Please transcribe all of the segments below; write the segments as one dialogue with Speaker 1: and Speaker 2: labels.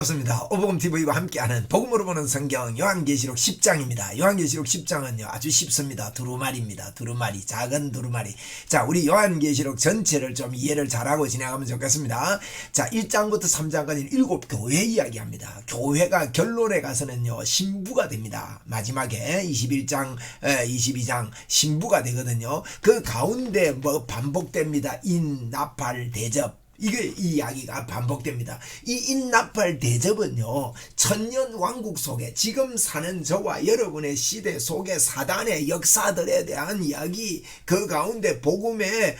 Speaker 1: 반갑습니다. 오복음TV와 함께하는 복음으로 보는 성경 요한계시록 10장입니다. 요한계시록 10장은요 아주 쉽습니다. 두루마리입니다. 두루마리, 작은 두루마리. 자, 우리 요한계시록 전체를 좀 이해를 잘하고 지나가면 좋겠습니다. 자, 1장부터 3장까지는 7교회 이야기합니다. 교회가 결론에 가서는요 신부가 됩니다. 마지막에 21장 22장 신부가 되거든요. 그 가운데 뭐 반복됩니다. 인, 나팔, 대접. 이 이야기가 반복됩니다. 이 인나팔 대접은요, 천년 왕국 속에 지금 사는 저와 여러분의 시대 속에 사단의 역사들에 대한 이야기, 그 가운데 복음에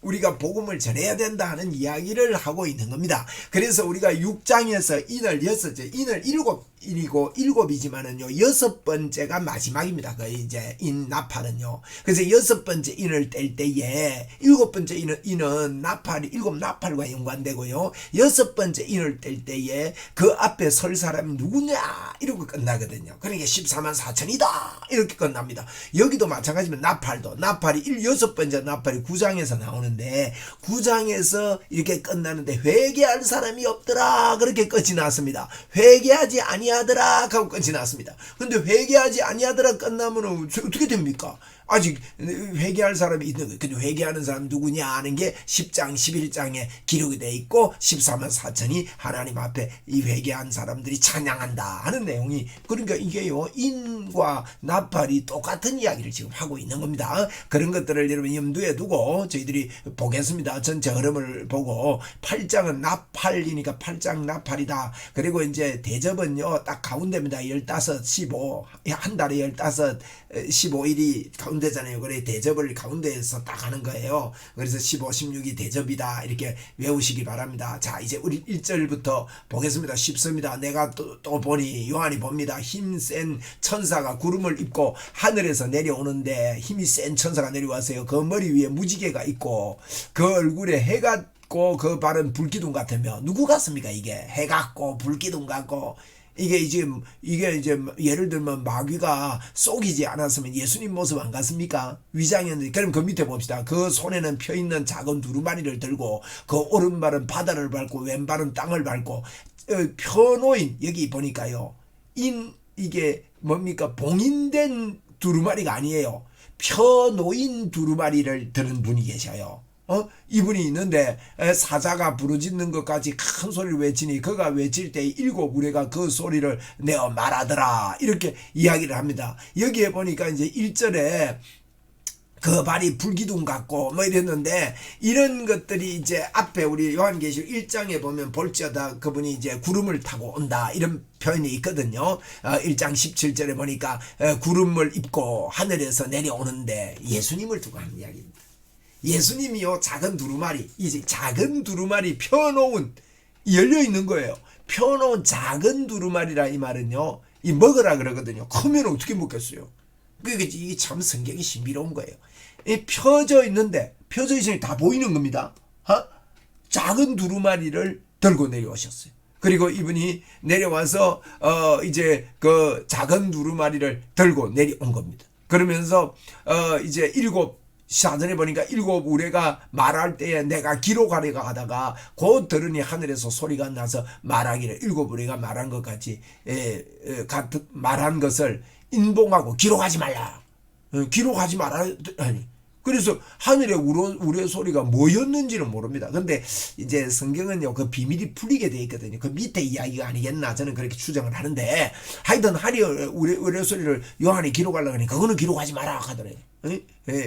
Speaker 1: 우리가 복음을 전해야 된다 하는 이야기를 하고 있는 겁니다. 그래서 우리가 6장에서 인을 6째, 인을 7인이고 7이지만은요, 6번째가 마지막입니다. 그 이제 인나팔은요. 그래서 6번째 인을 뗄 때에 7번째 인은 나팔이 7나팔과 연관되고요. 6번째 인을 뗄 때에 그 앞에 설 사람이 누구냐 이러고 끝나거든요. 그러니까 14만 4천이다 이렇게 끝납니다. 여기도 마찬가지면 나팔도 나팔이 6번째 나팔이 9장에서 나오는 9장에서 이렇게 끝나는데 회개할 사람이 없더라 그렇게 끝이 났습니다. 회개하지 아니하더라 하고 끝이 났습니다. 근데 회개하지 아니하더라 끝나면 어떻게 됩니까? 아직 회개할 사람이 있는 거예요. 근데 회개하는 사람 누구냐 하는 게 10장 11장에 기록이 되어 있고 14만 4천이 하나님 앞에 이 회개한 사람들이 찬양한다 하는 내용이, 그러니까 이게요 인과 나팔이 똑같은 이야기를 지금 하고 있는 겁니다. 그런 것들을 여러분 염두에 두고 저희들이 보겠습니다. 전체 흐름을 보고 8장은 나팔이니까 8장 나팔이다. 그리고 이제 대접은요 딱 가운데입니다. 15, 15 한 달에 15, 15일이 가운데잖아요. 그래 대접을 가운데에서 딱 하는 거예요. 그래서 15, 16이 대접이다 이렇게 외우시기 바랍니다. 자, 이제 우리 1절부터 보겠습니다. 쉽습니다. 내가 또 보니 요한이 봅니다. 힘센 천사가 구름을 입고 하늘에서 내려오는데, 힘이 센 천사가 내려왔어요. 그 머리 위에 무지개가 있고 그 얼굴에 해 같고 그 발은 불기둥 같으며. 누구 같습니까? 이게 해 같고 불기둥 같고. 이게 이제 예를 들면 마귀가 속이지 않았으면 예수님 모습 안 같습니까? 위장이었는데. 그럼 그 밑에 봅시다. 그 손에는 펴 있는 작은 두루마리를 들고 그 오른발은 바다를 밟고 왼발은 땅을 밟고 펴놓인, 여기 보니까요 이게 뭡니까? 봉인된 두루마리가 아니에요. 펴놓인 두루마리를 드는 분이 계셔요. 이분이 있는데 사자가 부르짖는 것까지 큰 소리를 외치니 그가 외칠 때 7 우레가 그 소리를 내어 말하더라 이렇게 이야기를 합니다. 여기에 보니까 이제 1절에 그 발이 불기둥 같고 뭐 이랬는데, 이런 것들이 이제 앞에 우리 요한계시록 1장에 보면 볼지어다 그분이 이제 구름을 타고 온다 이런 표현이 있거든요. 1장 17절에 보니까 구름을 입고 하늘에서 내려오는데 예수님을 두고 하는 이야기입니다. 예수님이요 작은 두루마리, 이제 작은 두루마리 펴놓은, 열려 있는 거예요. 펴놓은 작은 두루마리라 이 말은요 이 먹으라 그러거든요. 크면 어떻게 먹겠어요? 이게 참 성경이 신비로운 거예요. 이 펴져 있는데, 펴져 있으니 다 보이는 겁니다. 작은 두루마리를 들고 내려오셨어요. 그리고 이분이 내려와서 이제 그 작은 두루마리를 들고 내려온 겁니다. 그러면서 이제 4절에 보니까 7 우레가 말할 때에 내가 기록하려고 하다가 곧 들으니 하늘에서 소리가 나서 말하기를 7 우레가 말한 것 같이 말한 것을 인봉하고 기록하지 말라. 기록하지 말라. 아니. 그래서 하늘의 우레 소리가 뭐였는지는 모릅니다. 근데 이제 성경은요 그 비밀이 풀리게 돼 있거든요. 그 밑에 이야기가 아니겠나 저는 그렇게 추정을 하는데, 하여튼 하늘의 우레 소리를 요한이 기록하려고 하니 그거는 기록하지 마라 하더래요.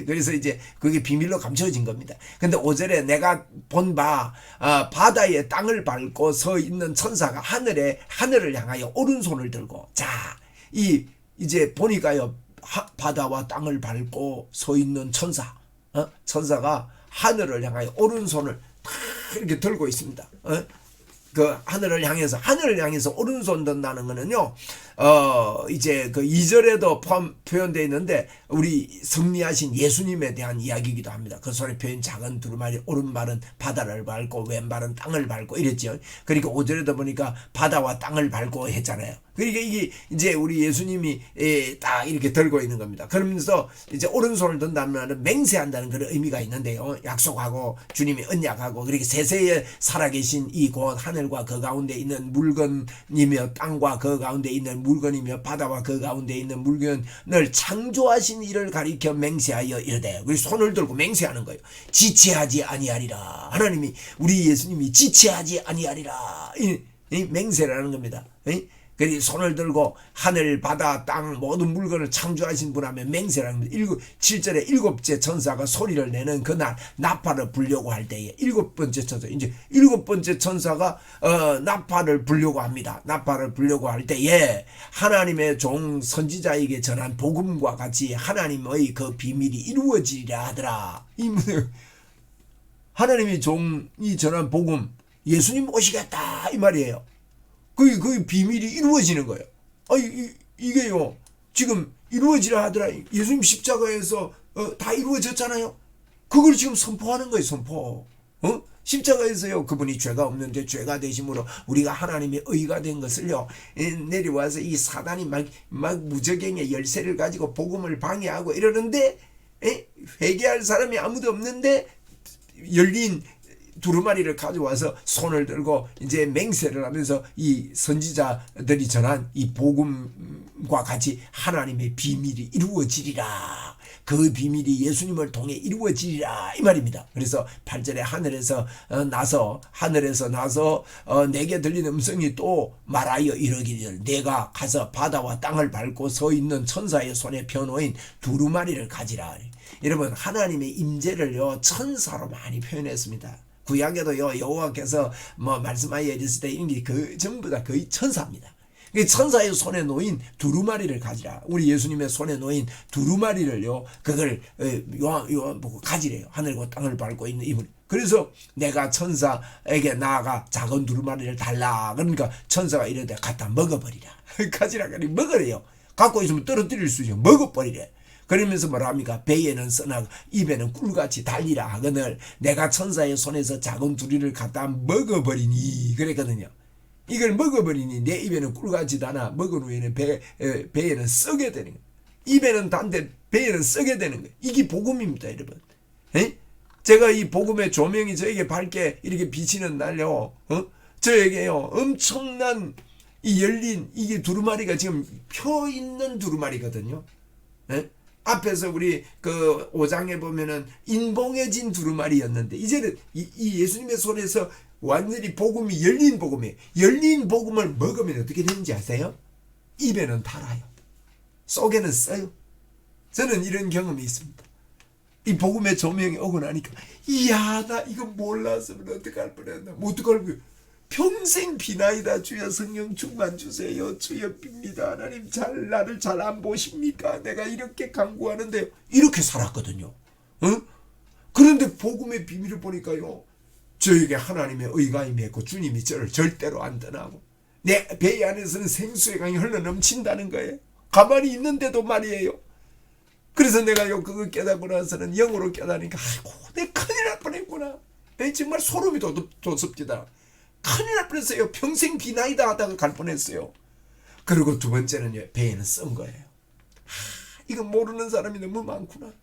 Speaker 1: 그래서 이제 그게 비밀로 감춰진 겁니다. 근데 5절에 내가 본 바 바다에 땅을 밟고 서 있는 천사가 하늘을 향하여 오른손을 들고, 자, 이제 보니까요 바다와 땅을 밟고 서 있는 천사가 하늘을 향하여 오른손을 탁 이렇게 들고 있습니다. 그 하늘을 향해서 오른손 든다는 거는요 이제 그 2절에도 표현되어 있는데 우리 승리하신 예수님에 대한 이야기이기도 합니다. 그 손에 펴인 작은 두루마리, 오른발은 바다를 밟고 왼발은 땅을 밟고 이랬죠. 그러니까 5절에도 보니까 바다와 땅을 밟고 했잖아요. 그러니까 이게 이제 우리 예수님이 딱 이렇게 들고 있는 겁니다. 그러면서 이제 오른손을 든다면 맹세한다는 그런 의미가 있는데요. 약속하고 주님이 언약하고, 그렇게 세세에 살아계신 이 곳 하늘과 그 가운데 있는 물건이며 땅과 그 가운데 있는 물건이며 바다와 그 가운데 있는 물건을 창조하신 이를 가리켜 맹세하여 이르되, 우리 손을 들고 맹세하는 거예요. 지체하지 아니하리라. 하나님이, 우리 예수님이 지체하지 아니하리라. 이 맹세라는 겁니다. 그리 손을 들고 하늘, 바다, 땅 모든 물건을 창조하신 분 하면 맹세라는 겁니다. 7절에 일곱째 천사가 소리를 내는 그날 나팔을 불려고 할 때에, 일곱 번째 천사, 이제 일곱 번째 천사가 나팔을 불려고 합니다. 나팔을 불려고 할 때에 하나님의 종 선지자에게 전한 복음과 같이 하나님의 그 비밀이 이루어지리라 하더라. 하나님의 종이 전한 복음, 예수님 오시겠다 이 말이에요. 그 비밀이 이루어지는 거예요. 이게요, 지금 이루어지라 하더라. 예수님 십자가에서 다 이루어졌잖아요. 그걸 지금 선포하는 거예요, 선포. 십자가에서요, 그분이 죄가 없는데 죄가 되심으로 우리가 하나님의 의가 된 것을요, 내려와서 이 사단이 막 무적행의 열쇠를 가지고 복음을 방해하고 이러는데, 회개할 사람이 아무도 없는데 열린 두루마리를 가져와서 손을 들고 이제 맹세를 하면서 이 선지자들이 전한 이 복음과 같이 하나님의 비밀이 이루어지리라. 그 비밀이 예수님을 통해 이루어지리라 이 말입니다. 그래서 8절에 하늘에서 나서 내게 들리는 음성이 또 말하여 이르기를, 내가 가서 바다와 땅을 밟고 서 있는 천사의 손에 펴놓인 두루마리를 가지라. 여러분, 하나님의 임재를요 천사로 많이 표현했습니다. 구약에도요, 여호와께서 말씀하여 이르실 때 이런 게 전부 다 거의 천사입니다. 천사의 손에 놓인 두루마리를 가지라. 우리 예수님의 손에 놓인 두루마리를요, 그걸 요한 보고 가지래요. 하늘과 땅을 밟고 있는 이분. 그래서 내가 천사에게 나아가 작은 두루마리를 달라. 그러니까 천사가 이러되 갖다 먹어버리라. 가지라. 그러니 먹으래요. 갖고 있으면 떨어뜨릴 수 있죠. 먹어버리래. 그러면서 뭐라 합니까? 배에는 써나고 입에는 꿀같이 달리라 하거늘 내가 천사의 손에서 작은 두리를 갖다 먹어버리니 그랬거든요. 이걸 먹어버리니 내 입에는 꿀같이 다나 먹은 후에는 배에는 썩게 되는 거예요. 입에는 단데 배에는 썩게 되는 거예요. 이게 복음입니다, 여러분. 제가 이 복음의 조명이 저에게 밝게 이렇게 비치는 날요, 저에게요 엄청난 이 열린 이게 두루마리가 지금 펴 있는 두루마리거든요. 앞에서 우리 그 5장에 보면은 인봉해진 두루마리였는데, 이제는 이 예수님의 손에서 완전히 복음이 열린 복음이에요. 열린 복음을 먹으면 어떻게 되는지 아세요? 입에는 달아요. 속에는 써요. 저는 이런 경험이 있습니다. 이 복음의 조명이 오고 나니까, 이야, 나 이거 몰랐으면 어떡할 뻔했나. 어떡할 뻔. 평생 비나이다. 주여 성령 충만 주세요. 주여 빕니다. 하나님 나를 잘 안 보십니까? 내가 이렇게 간구하는데 이렇게 살았거든요. 그런데 복음의 비밀을 보니까요, 저에게 하나님의 의가 임했고 주님이 저를 절대로 안 떠나고 내 배 안에서는 생수의 강이 흘러넘친다는 거예요. 가만히 있는데도 말이에요. 그래서 내가요 그걸 깨닫고 나서는 영으로 깨닫으니까, 아이고 내 큰일 날 뻔했구나. 정말 소름이 돋습니다. 큰일 날 뻔했어요. 평생 비나이다 하다가 갈 뻔했어요. 그리고 두 번째는요, 배에는 쓴 거예요. 이거 모르는 사람이 너무 많구나.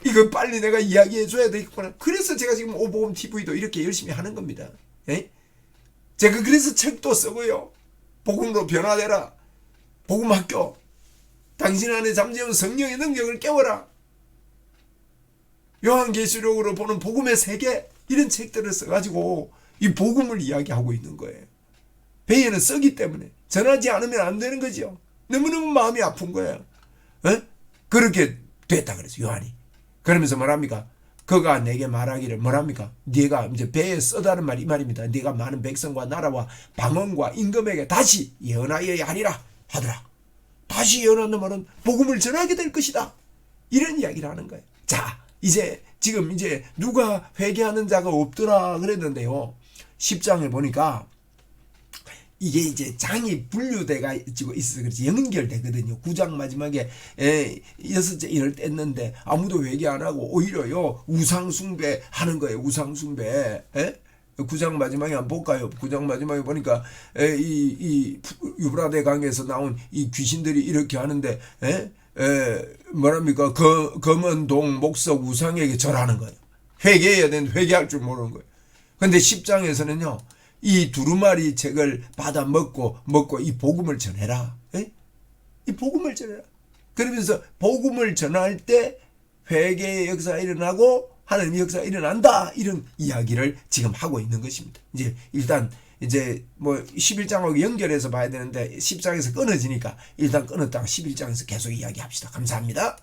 Speaker 1: 이거 빨리 내가 이야기해 줘야 되겠구나. 그래서 제가 지금 오복음 TV도 이렇게 열심히 하는 겁니다. 제가 그래서 책도 쓰고요. 복음으로 변화되라. 복음학교. 당신 안에 잠재운 성령의 능력을 깨워라. 요한계시록으로 보는 복음의 세계, 이런 책들을 써가지고 이 복음을 이야기하고 있는 거예요. 배에는 쓰기 때문에 전하지 않으면 안 되는 거죠. 너무너무 마음이 아픈 거예요. 그렇게 됐다 그랬어요, 요한이. 그러면서 뭐랍니까? 그가 내게 말하기를 뭐랍니까? 네가 이제 배에 쓰다는 말이 이 말입니다. 네가 많은 백성과 나라와 방언과 임금에게 다시 예언하여야 하리라 하더라. 다시 예언하는 말은 복음을 전하게 될 것이다. 이런 이야기를 하는 거예요. 자, 지금 누가 회개하는 자가 없더라 그랬는데요. 10장에 보니까 이게 이제 장이 분류돼가 지고 있어서 그렇지 연결되거든요. 9장 마지막에 6째 인을 뗐는데 아무도 회개 안 하고 오히려요 우상숭배 하는 거예요. 우상숭배. 9장 마지막에 한번 볼까요? 9장 마지막에 보니까 이 유브라데 강에서 나온 이 귀신들이 이렇게 하는데 뭐랍니까? 검은 동 목석 우상에게 절하는 거예요. 회개해야 되는데 회개할 줄 모르는 거예요. 근데 10장에서는요 이 두루마리 책을 받아 먹고 이 복음을 전해라. 이 복음을 전해라. 그러면서 복음을 전할 때 회개의 역사가 일어나고 하나님의 역사가 일어난다. 이런 이야기를 지금 하고 있는 것입니다. 이제 일단 이제 뭐 11장하고 연결해서 봐야 되는데 10장에서 끊어지니까 일단 끊었다가 11장에서 계속 이야기합시다. 감사합니다.